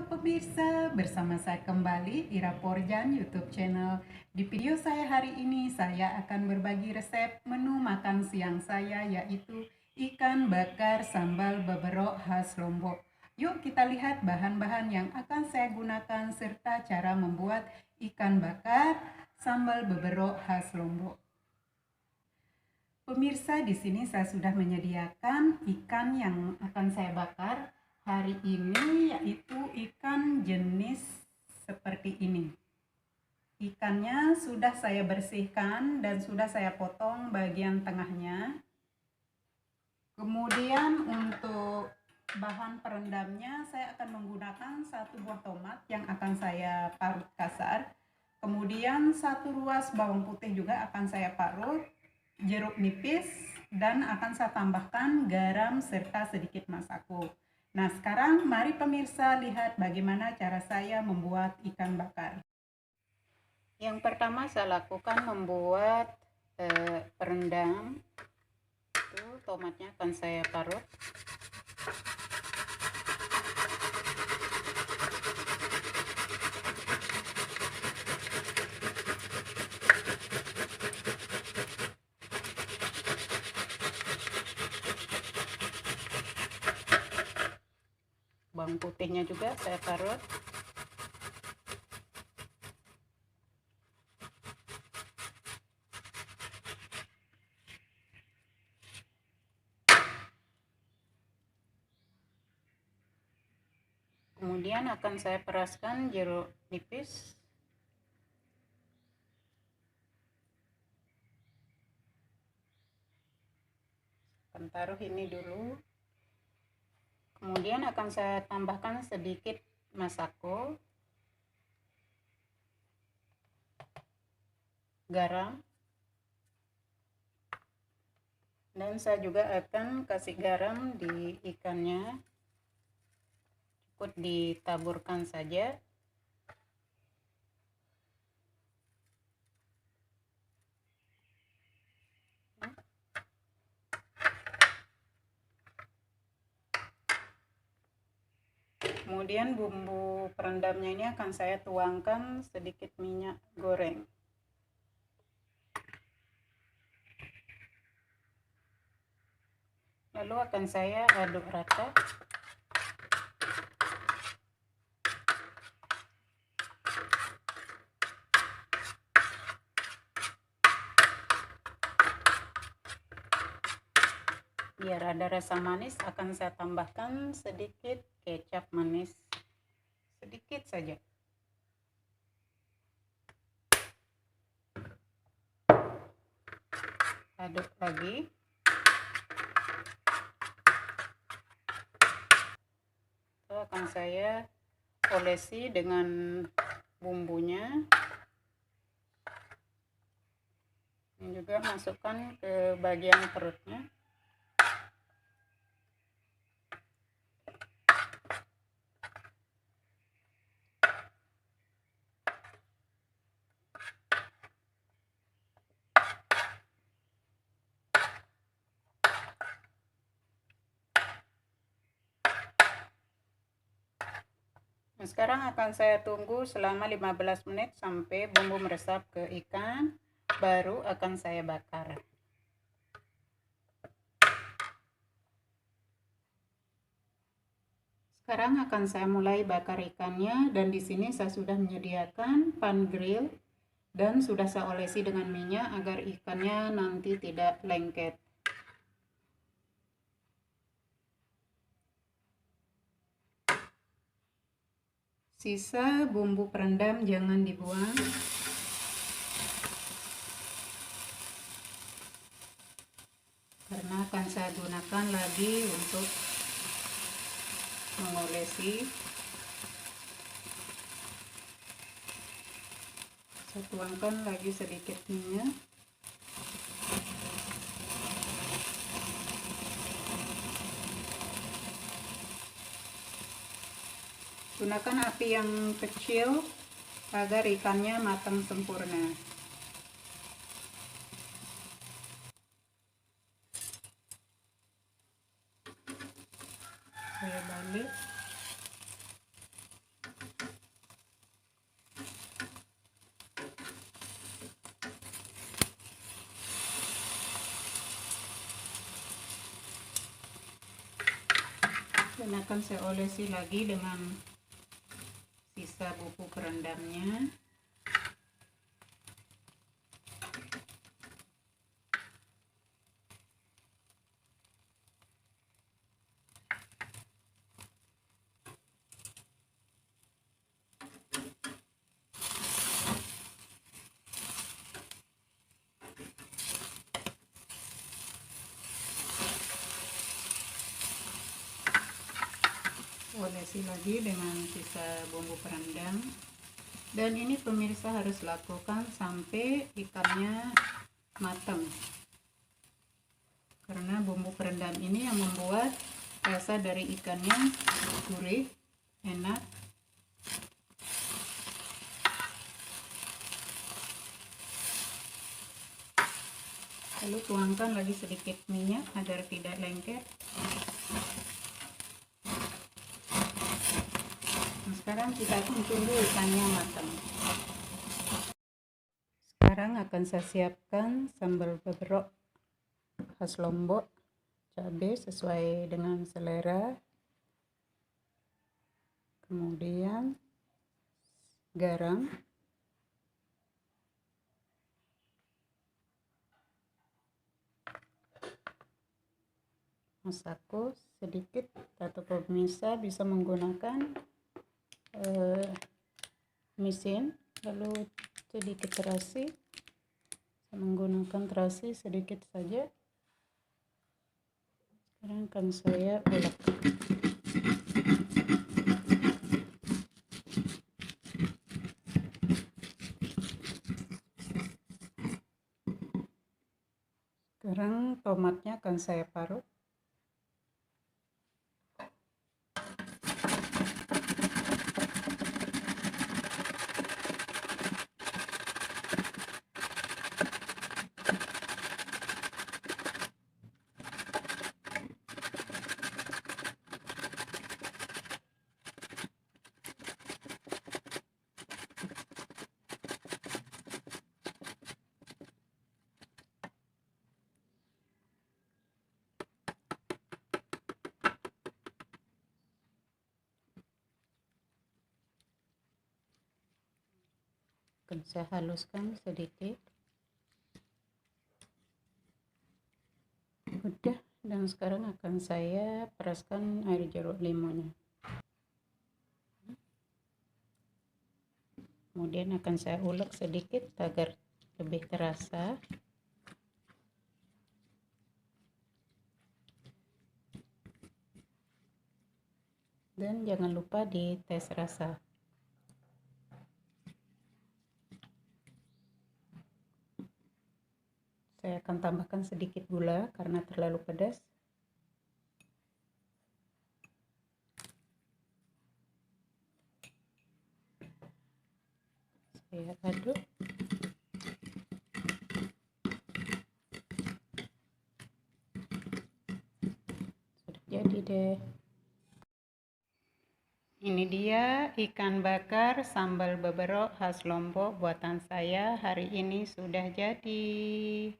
Halo pemirsa, bersama saya kembali Ira Porjan YouTube channel. Di video saya hari ini saya akan berbagi resep menu makan siang saya, yaitu ikan bakar sambal beberok khas Lombok. Yuk kita lihat bahan-bahan yang akan saya gunakan serta cara membuat ikan bakar sambal beberok khas Lombok. Pemirsa, di sini saya sudah menyediakan ikan yang akan saya bakar hari ini, yaitu ikan jenis seperti ini. Ikannya sudah saya bersihkan dan sudah saya potong bagian tengahnya. Kemudian untuk bahan perendamnya saya akan menggunakan 1 buah tomat yang akan saya parut kasar. Kemudian 1 ruas bawang putih juga akan saya parut, jeruk nipis, dan akan saya tambahkan garam serta sedikit masako. Nah, sekarang mari pemirsa lihat bagaimana cara saya membuat ikan bakar. Yang pertama saya lakukan membuat perendam. Tomatnya akan saya parut. Bawang putihnya juga saya parut. Kemudian akan saya peraskan jeruk nipis. Akan taruh ini dulu. Kemudian akan saya tambahkan sedikit masako, garam, dan saya juga akan kasih garam di ikannya. Cukup ditaburkan saja. Kemudian bumbu perendamnya ini akan saya tuangkan sedikit minyak goreng. Lalu akan saya aduk rata. Biar ada rasa manis, akan saya tambahkan sedikit kecap manis. Sedikit saja. Aduk lagi. Itu akan saya olesi dengan bumbunya. Dan juga masukkan ke bagian perutnya. Nah, sekarang akan saya tunggu selama 15 menit sampai bumbu meresap ke ikan, baru akan saya bakar. Sekarang akan saya mulai bakar ikannya, dan di sini saya sudah menyediakan pan grill dan sudah saya olesi dengan minyak agar ikannya nanti tidak lengket. Sisa bumbu perendam jangan dibuang. Karena akan saya gunakan lagi untuk mengolesi. Saya tuangkan lagi sedikit minyak. Gunakan api yang kecil agar ikannya matang sempurna. Saya balik. Dan akan saya olesi lagi dengan sisa bubuk perendamnya. Olesi lagi dengan sisa bumbu perendam. Dan ini pemirsa harus lakukan sampai ikannya matang, karena bumbu perendam ini yang membuat rasa dari ikannya gurih, enak. Lalu tuangkan lagi sedikit minyak agar tidak lengket. Sekarang kita akan tunggu ikannya matang. Sekarang akan saya siapkan sambal beberok khas Lombok, cabai sesuai dengan selera, kemudian garam, masako sedikit, atau pemirsa bisa menggunakan mesin, lalu sedikit terasi. Saya menggunakan terasi sedikit saja. Sekarang akan saya ulek. Sekarang tomatnya akan saya parut. Akan saya haluskan sedikit. Udah, dan sekarang akan saya peraskan air jeruk limonnya. Kemudian akan saya ulek sedikit agar lebih terasa. Dan jangan lupa dites rasa. Saya akan tambahkan sedikit gula karena terlalu pedas. Saya aduk. Sudah jadi deh. Ini dia ikan bakar sambal beberok khas Lombok buatan saya hari ini sudah jadi.